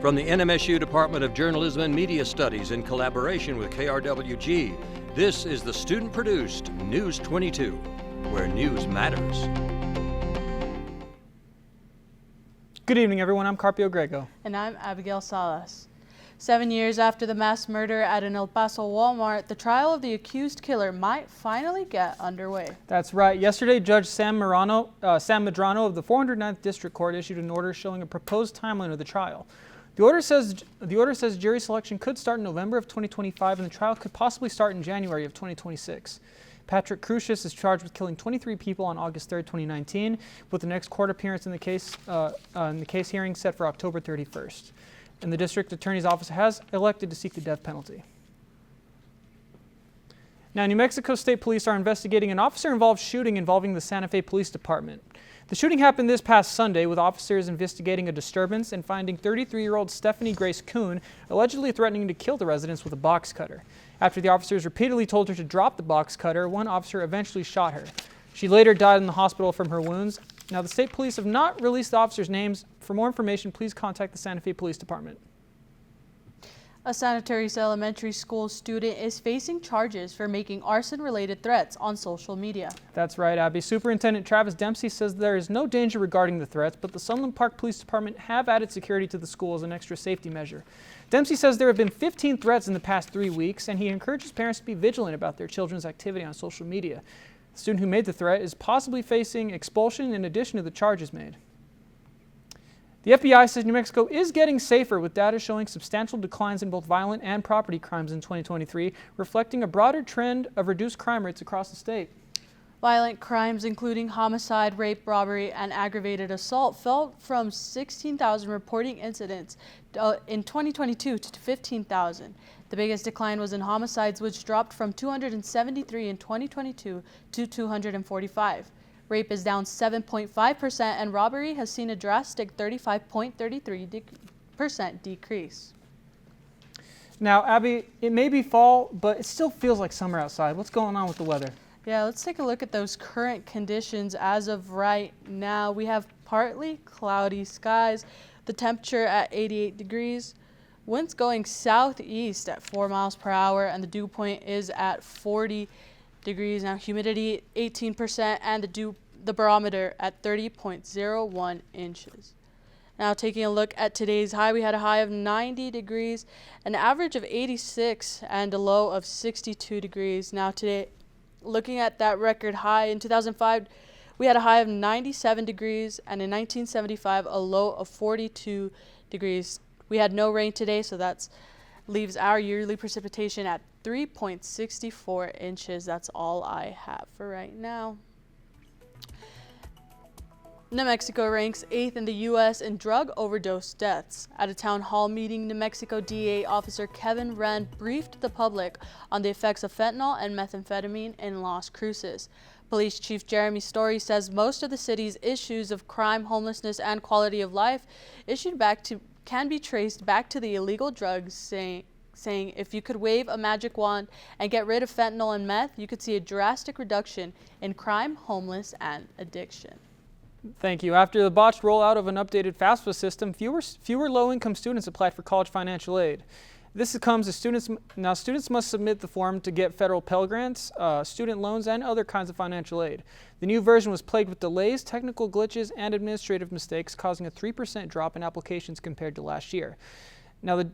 From the NMSU Department of Journalism and Media Studies in collaboration with KRWG, this is the student-produced News 22, where news matters. Good evening, everyone. I'm Carpio Grego. And I'm Abigail Salas. 7 years after the mass murder at an El Paso Walmart, the trial of the accused killer might finally get underway. That's right. Yesterday, Judge Sam Medrano of the 409th District Court issued an order showing a proposed timeline of the trial. The order says jury selection could start in November of 2025 and the trial could possibly start in January of 2026. Patrick Cruces is charged with killing 23 people on August 3, 2019, with the next court appearance in the case hearing set for October 31st. And the district attorney's office has elected to seek the death penalty. Now, New Mexico State Police are investigating an officer-involved shooting involving the Santa Fe Police Department. The shooting happened this past Sunday, with officers investigating a disturbance and finding 33-year-old Stephanie Grace Kuhn allegedly threatening to kill the residents with a box cutter. After the officers repeatedly told her to drop the box cutter, one officer eventually shot her. She later died in the hospital from her wounds. Now, the state police have not released the officers' names. For more information, please contact the Santa Fe Police Department. A Santa Teresa Elementary School student is facing charges for making arson-related threats on social media. That's right, Abby. Superintendent Travis Dempsey says there is no danger regarding the threats, but the Sunland Park Police Department have added security to the school as an extra safety measure. Dempsey says there have been 15 threats in the past 3 weeks, and he encourages parents to be vigilant about their children's activity on social media. The student who made the threat is possibly facing expulsion in addition to the charges made. The FBI says New Mexico is getting safer, with data showing substantial declines in both violent and property crimes in 2023, reflecting a broader trend of reduced crime rates across the state. Violent crimes including homicide, rape, robbery, and aggravated assault fell from 16,000 reporting incidents in 2022 to 15,000. The biggest decline was in homicides, which dropped from 273 in 2022 to 245. Rape is down 7.5%, and robbery has seen a drastic 35.33% decrease. Now, Abby, it may be fall, but it still feels like summer outside. What's going on with the weather? Yeah, let's take a look at those current conditions. As of right now, we have partly cloudy skies, the temperature at 88 degrees, winds going southeast at 4 miles per hour, and the dew point is at 40 degrees. Now, humidity 18%, and the barometer at 30.01 inches. Now, taking a look at today's high, we had a high of 90 degrees, an average of 86, and a low of 62 degrees. Now, today, looking at that record high in 2005, we had a high of 97 degrees, and in 1975, a low of 42 degrees. We had no rain today, so that leaves our yearly precipitation at 3.64 inches. That's all I have for right now. New Mexico ranks 8th in the U.S. in drug overdose deaths. At a town hall meeting, New Mexico DEA officer Kevin Wren briefed the public on the effects of fentanyl and methamphetamine in Las Cruces. Police Chief Jeremy Story says most of the city's issues of crime, homelessness, and quality of life can be traced back to the illegal drugs, saying if you could wave a magic wand and get rid of fentanyl and meth, you could see a drastic reduction in crime, homeless, and addiction. Thank you. After the botched rollout of an updated FAFSA system, fewer low-income students applied for college financial aid. This comes as students must submit the form to get federal Pell Grants, student loans, and other kinds of financial aid. The new version was plagued with delays, technical glitches, and administrative mistakes, causing a 3% drop in applications compared to last year. Now the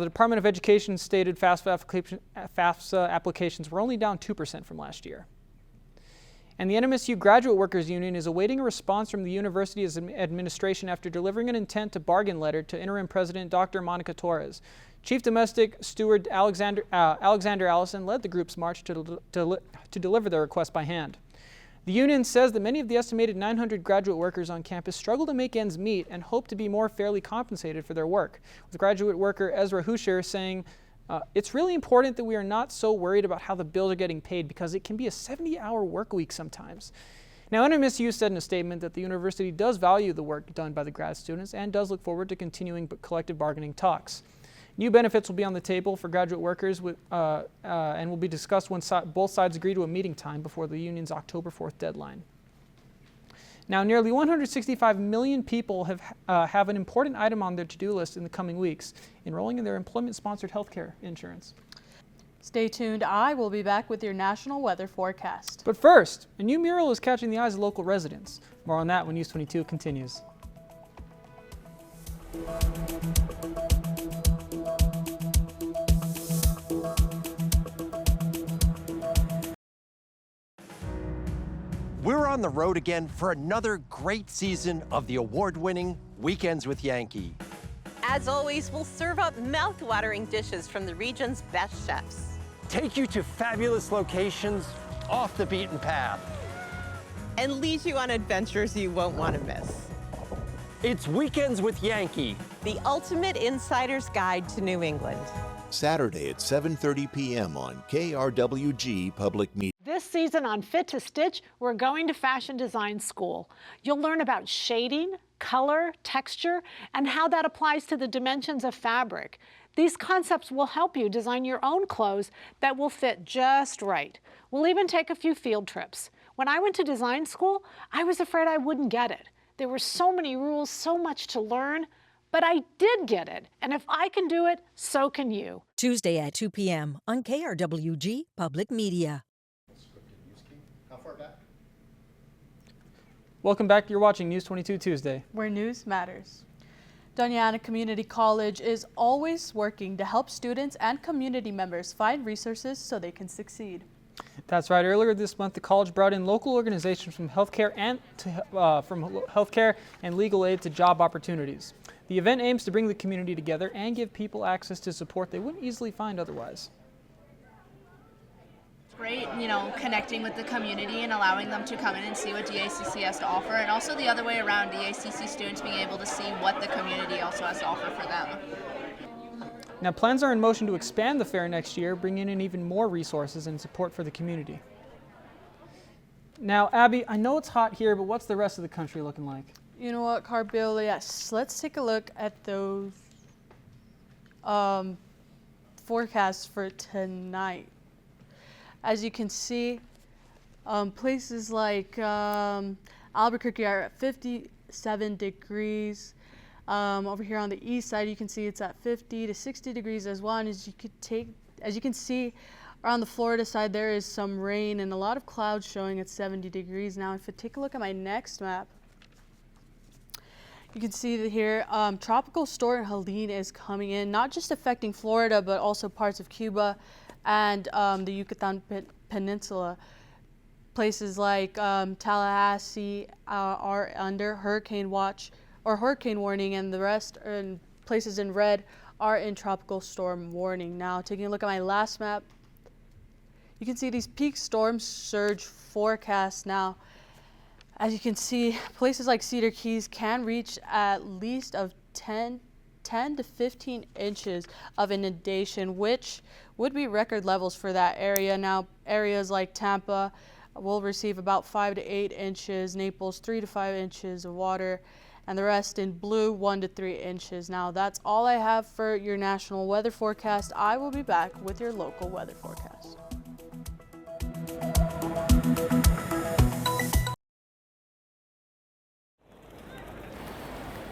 Department of Education stated FAFSA applications were only down 2% from last year. And the NMSU Graduate Workers Union is awaiting a response from the university's administration after delivering an intent to bargain letter to interim president Dr. Monica Torres. Chief Domestic Steward Alexander Allison led the group's march to deliver their request by hand. The union says that many of the estimated 900 graduate workers on campus struggle to make ends meet and hope to be more fairly compensated for their work, with graduate worker Ezra Husher saying, it's really important that we are not so worried about how the bills are getting paid because it can be a 70-hour work week sometimes. Now, NMSU said in a statement that the university does value the work done by the grad students and does look forward to continuing collective bargaining talks. New benefits will be on the table for graduate workers and will be discussed once both sides agree to a meeting time before the union's October 4th deadline. Now, nearly 165 million people have an important item on their to-do list in the coming weeks, enrolling in their employment-sponsored healthcare insurance. Stay tuned. I will be back with your national weather forecast. But first, a new mural is catching the eyes of local residents. More on that when News 22 continues. We're on the road again for another great season of the award-winning Weekends with Yankee. As always, we'll serve up mouth-watering dishes from the region's best chefs. Take you to fabulous locations off the beaten path. And lead you on adventures you won't want to miss. It's Weekends with Yankee, The ultimate insider's guide to New England. Saturday at 7:30 p.m. on KRWG-Public Media. This season on Fit to Stitch, we're going to fashion design school. You'll learn about shading, color, texture, and how that applies to the dimensions of fabric. These concepts will help you design your own clothes that will fit just right. We'll even take a few field trips. When I went to design school, I was afraid I wouldn't get it. There were so many rules, so much to learn, but I did get it. And if I can do it, so can you. Tuesday at 2 p.m. on KRWG-Public Media. Welcome back. You're watching News 22 Tuesday, Where news matters. Doña Ana Community College is always working to help students and community members find resources so they can succeed. That's right. Earlier this month, the college brought in local organizations from healthcare and legal aid to job opportunities. The event aims to bring the community together and give people access to support they wouldn't easily find otherwise. Great, connecting with the community and allowing them to come in and see what DACC has to offer, and also the other way around, DACC students being able to see what the community also has to offer for them. Now, plans are in motion to expand the fair next year, bringing in even more resources and support for the community. Now, Abby, I know it's hot here, but what's the rest of the country looking like? You know what, Carbill? Yes, let's take a look at those forecasts for tonight. As you can see, places like Albuquerque are at 57 degrees. Over here on the east side, you can see it's at 50 to 60 degrees as well. And as you can see, around the Florida side, there is some rain and a lot of clouds showing at 70 degrees. Now, if I take a look at my next map, you can see that here, Tropical Storm Helene is coming in, not just affecting Florida, but also parts of Cuba and the Yucatan Peninsula. Places like Tallahassee are under hurricane watch or hurricane warning, and the rest and places in red are in tropical storm warning. Now, taking a look at my last map, you can see these peak storm surge forecasts. Now, as you can see, places like Cedar Keys can reach at least of 10 to 15 inches of inundation, which would be record levels for that area. Now, areas like Tampa will receive about 5 to 8 inches, Naples 3 to 5 inches of water, and the rest in blue 1 to 3 inches. Now, that's all I have for your national weather forecast. I will be back with your local weather forecast.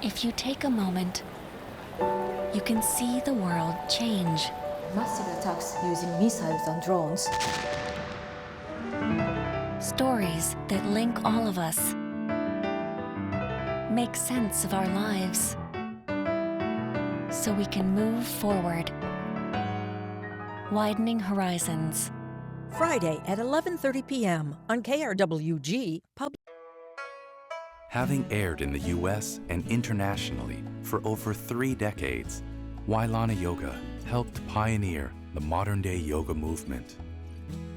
If you take a moment, you can see the world change. Massive attacks using missiles and drones. Stories that link all of us. Make sense of our lives. So we can move forward. Widening horizons. Friday at 11:30 p.m. on KRWG-Public. Having aired in the U.S. and internationally for over 3 decades, Wailana Yoga helped pioneer the modern-day yoga movement.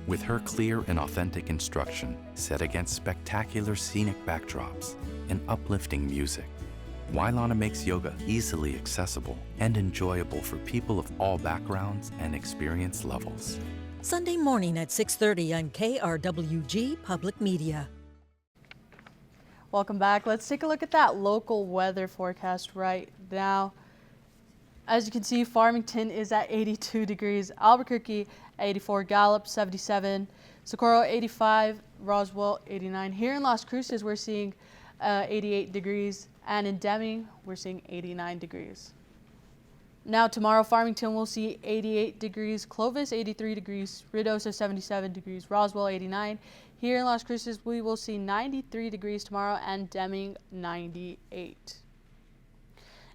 With her clear and authentic instruction set against spectacular scenic backdrops and uplifting music, Wailana makes yoga easily accessible and enjoyable for people of all backgrounds and experience levels. Sunday morning at 6:30 on KRWG-Public Media. Welcome back. Let's take a look at that local weather forecast right now. As you can see, Farmington is at 82 degrees, Albuquerque 84, Gallup 77, Socorro 85, Roswell 89. Here in Las Cruces, we're seeing 88 degrees. And in Deming, we're seeing 89 degrees. Now tomorrow, Farmington will see 88 degrees, Clovis 83 degrees, Ruidoso 77 degrees, Roswell 89. Here in Las Cruces, we will see 93 degrees tomorrow and Deming 98.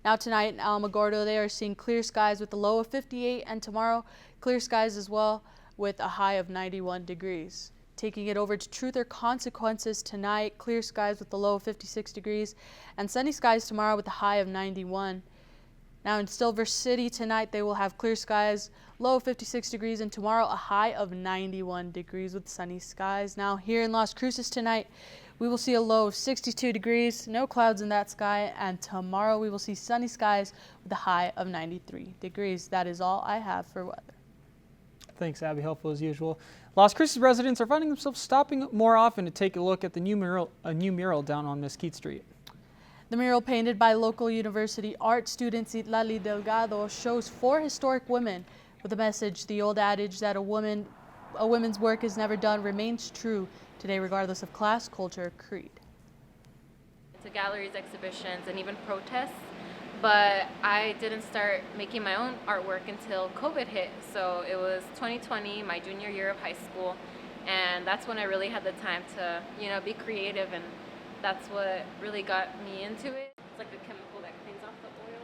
Now tonight in Alamogordo, they are seeing clear skies with a low of 58, and tomorrow clear skies as well with a high of 91 degrees. Taking it over to Truth or Consequences tonight, clear skies with a low of 56 degrees and sunny skies tomorrow with a high of 91. Now in Silver City tonight, they will have clear skies, low of 56 degrees, and tomorrow a high of 91 degrees with sunny skies. Now here in Las Cruces tonight, we will see a low of 62 degrees, no clouds in that sky, and tomorrow we will see sunny skies with a high of 93 degrees. That is all I have for weather. Thanks, Abby. Helpful as usual. Las Cruces residents are finding themselves stopping more often to take a look at the new mural down on Mesquite Street. The mural, painted by local university art student Citlali Delgado, shows 4 historic women with a message. The old adage that a woman's work is never done remains true today, regardless of class, culture, or creed. To galleries, exhibitions, and even protests, but I didn't start making my own artwork until COVID hit. So it was 2020, my junior year of high school, and that's when I really had the time to, be creative, and that's what really got me into it. It's like a chemical that cleans off the oil.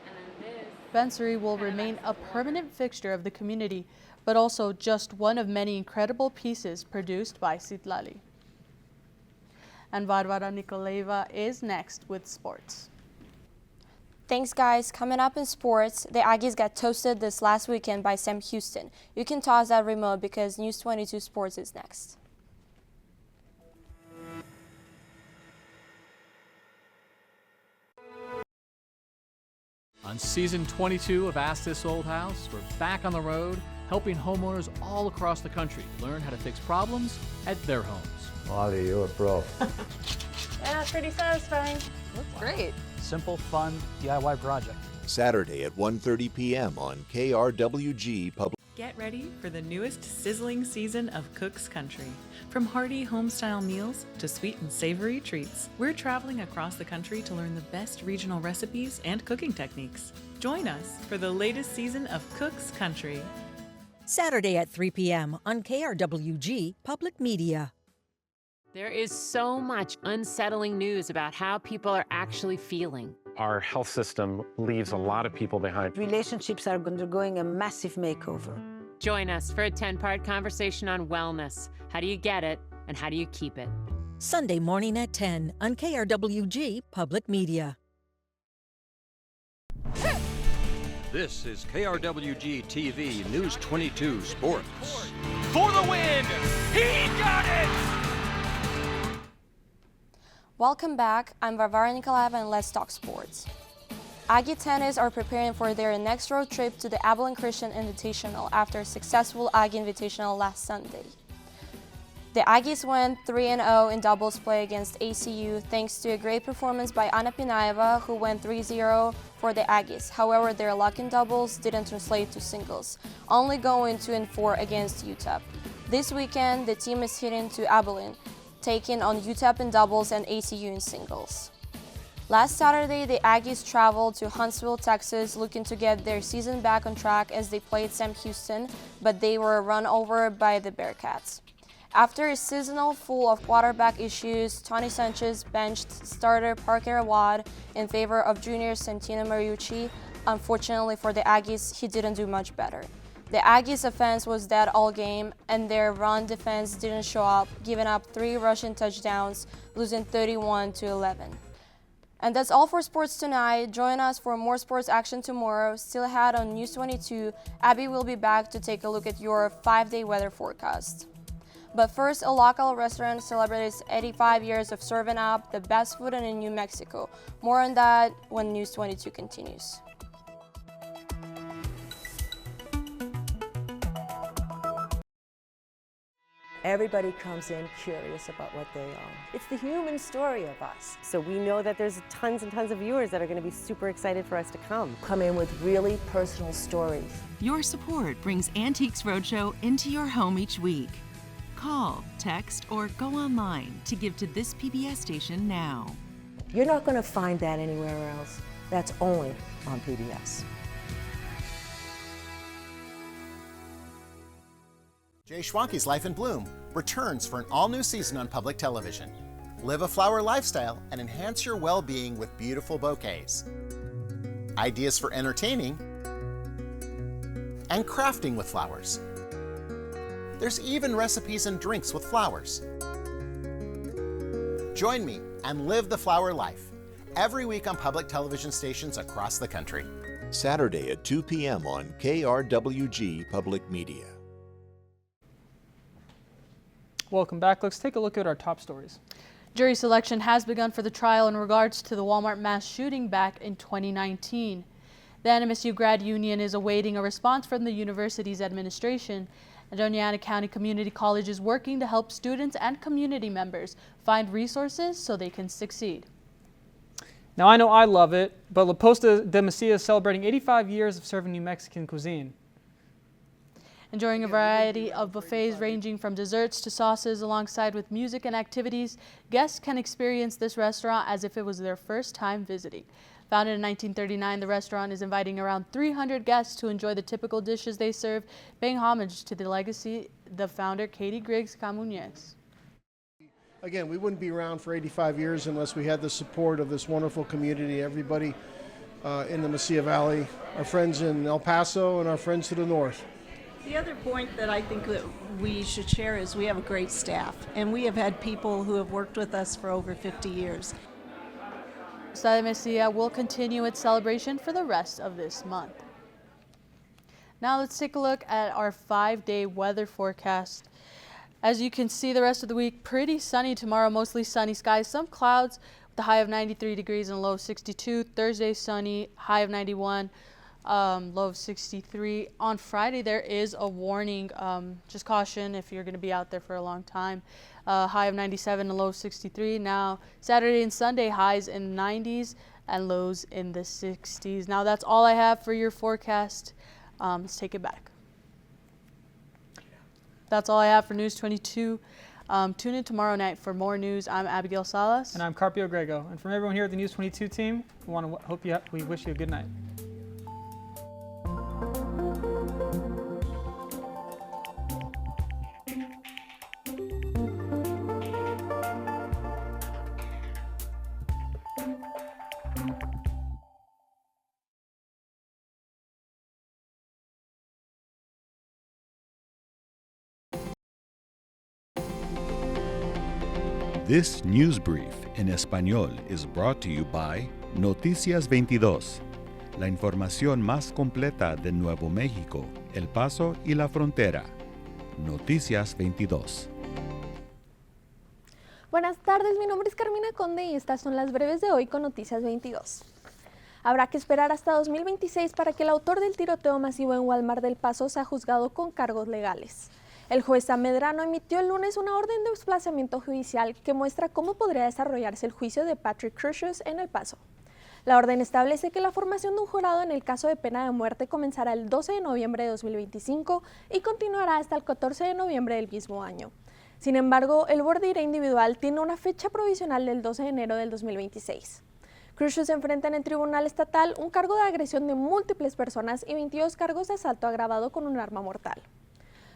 And then this dispensary will remain a permanent fixture of the community, but also just one of many incredible pieces produced by Citlali. And Barbara Nikolaeva is next with sports. Thanks, guys. Coming up in sports, the Aggies got toasted this last weekend by Sam Houston. You can toss that remote because News 22 Sports is next. On season 22 of Ask This Old House, we're back on the road, helping homeowners all across the country learn how to fix problems at their homes. Ollie, you're a pro. Yeah, pretty satisfying. Looks great. Simple, fun DIY project. Saturday at 1:30 p.m. on KRWG-Public. Get ready for the newest sizzling season of Cook's Country. From hearty home-style meals to sweet and savory treats, we're traveling across the country to learn the best regional recipes and cooking techniques. Join us for the latest season of Cook's Country. Saturday at 3 p.m. on KRWG-Public Media. There is so much unsettling news about how people are actually feeling. Our health system leaves a lot of people behind. Relationships are undergoing a massive makeover. Join us for a 10-part conversation on wellness. How do you get it, and how do you keep it? Sunday morning at 10 on KRWG-Public Media. This is KRWG-TV News 22 Sports. For the win! He got it! Welcome back. I'm Varvara Nikolaeva, and let's talk sports. Aggie tennis are preparing for their next road trip to the Abilene Christian Invitational after a successful Aggie Invitational last Sunday. The Aggies went 3-0 in doubles play against ACU thanks to a great performance by Anna Pinaeva, who went 3-0 for the Aggies. However, their luck in doubles didn't translate to singles, only going 2-4 against UTEP. This weekend, the team is heading to Abilene, taking on UTEP in doubles and ACU in singles. Last Saturday, the Aggies traveled to Huntsville, Texas, looking to get their season back on track as they played Sam Houston, but they were run over by the Bearcats. After a seasonal full of quarterback issues, Tony Sanchez benched starter Parker Awad in favor of junior Santino Mariucci. Unfortunately for the Aggies, he didn't do much better. The Aggies' offense was dead all game, and their run defense didn't show up, giving up 3 rushing touchdowns, losing 31-11. And that's all for sports tonight. Join us for more sports action tomorrow. Still ahead on News 22, Abby will be back to take a look at your 5-day weather forecast. But first, a local restaurant celebrates 85 years of serving up the best food in New Mexico. More on that when News 22 continues. Everybody comes in curious about what they own. It's the human story of us. So we know that there's tons and tons of viewers that are going to be super excited for us to come. Come in with really personal stories. Your support brings Antiques Roadshow into your home each week. Call, text, or go online to give to this PBS station now. You're not going to find that anywhere else. That's only on PBS. Jay Schwanke's Life in Bloom returns for an all-new season on public television. Live a flower lifestyle and enhance your well-being with beautiful bouquets. Ideas for entertaining and crafting with flowers. There's even recipes and drinks with flowers. Join me and live the flower life every week on public television stations across the country. Saturday at 2 p.m. on KRWG-Public Media. Welcome back. Let's take a look at our top stories. Jury selection has begun for the trial in regards to the Walmart mass shooting back in 2019. The NMSU Grad Union is awaiting a response from the university's administration, and Doña Ana County Community College is working to help students and community members find resources so they can succeed. Now I know I love it, but La Posta de Mesilla is celebrating 85 years of serving New Mexican cuisine. Enjoying a variety of buffets ranging from desserts to sauces alongside with music and activities, guests can experience this restaurant as if it was their first time visiting. Founded in 1939, the restaurant is inviting around 300 guests to enjoy the typical dishes they serve, paying homage to the legacy the founder, Katie Griggs Camuñez. Again, we wouldn't be around for 85 years unless we had the support of this wonderful community, everybody in the Mesilla Valley, our friends in El Paso and our friends to the north. The other point that I think that we should share is we have a great staff, and we have had people who have worked with us for over 50 years. Posta de Mesilla will continue its celebration for the rest of this month. Now let's take a look at our 5-day weather forecast. As you can see, the rest of the week, pretty sunny tomorrow, mostly sunny skies, some clouds with a high of 93 degrees and a low of 62. Thursday, sunny, high of 91. Low of 63. On Friday, there is a warning. Just caution if you're going to be out there for a long time. High of 97 and low of 63. Now, Saturday and Sunday, highs in the 90s and lows in the 60s. Now, that's all I have for your forecast. Let's take it back. That's all I have for News 22. Tune in tomorrow night for more news. I'm Abigail Salas. And I'm Carpio Grego. And from everyone here at the News 22 team, we wish you a good night. This news brief en español is brought to you by Noticias 22, la información más completa de Nuevo México, El Paso y la frontera. Noticias 22. Buenas tardes, mi nombre es Carmina Conde y estas son las breves de hoy con Noticias 22. Habrá que esperar hasta 2026 para que el autor del tiroteo masivo en Walmart del Paso sea juzgado con cargos legales. El juez Sam Medrano emitió el lunes una orden de desplazamiento judicial que muestra cómo podría desarrollarse el juicio de Patrick Cruces en El Paso. La orden establece que la formación de un jurado en el caso de pena de muerte comenzará el 12 de noviembre de 2025 y continuará hasta el 14 de noviembre del mismo año. Sin embargo, el borde individual tiene una fecha provisional del 12 de enero del 2026. Cruces enfrenta en el Tribunal Estatal un cargo de agresión de múltiples personas y 22 cargos de asalto agravado con un arma mortal.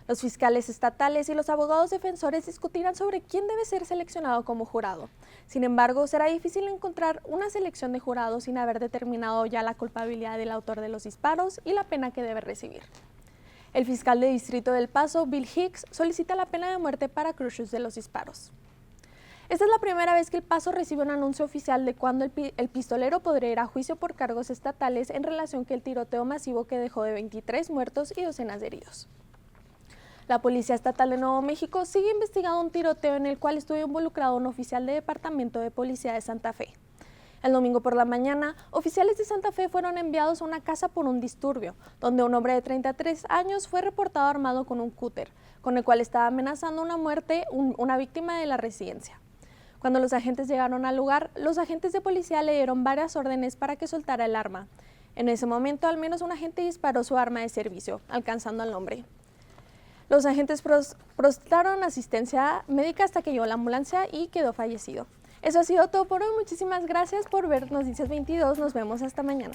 Los fiscales estatales y los abogados defensores discutirán sobre quién debe ser seleccionado como jurado. Sin embargo, será difícil encontrar una selección de jurado sin haber determinado ya la culpabilidad del autor de los disparos y la pena que debe recibir. El fiscal de distrito del Paso, Bill Hicks, solicita la pena de muerte para Cruces de los disparos. Esta es la primera vez que El Paso recibe un anuncio oficial de cuándo el pistolero podría ir a juicio por cargos estatales en relación con el tiroteo masivo que dejó de 23 muertos y docenas de heridos. La Policía Estatal de Nuevo México sigue investigando un tiroteo en el cual estuvo involucrado un oficial de Departamento de Policía de Santa Fe. El domingo por la mañana, oficiales de Santa Fe fueron enviados a una casa por un disturbio, donde un hombre de 33 años fue reportado armado con un cúter, con el cual estaba amenazando una víctima de la residencia. Cuando los agentes llegaron al lugar, los agentes de policía le dieron varias órdenes para que soltara el arma. En ese momento, al menos un agente disparó su arma de servicio, alcanzando al hombre. Los agentes prestaron asistencia médica hasta que llegó la ambulancia y quedó fallecido. Eso ha sido todo por hoy. Muchísimas gracias por ver Noticias 22. Nos vemos hasta mañana.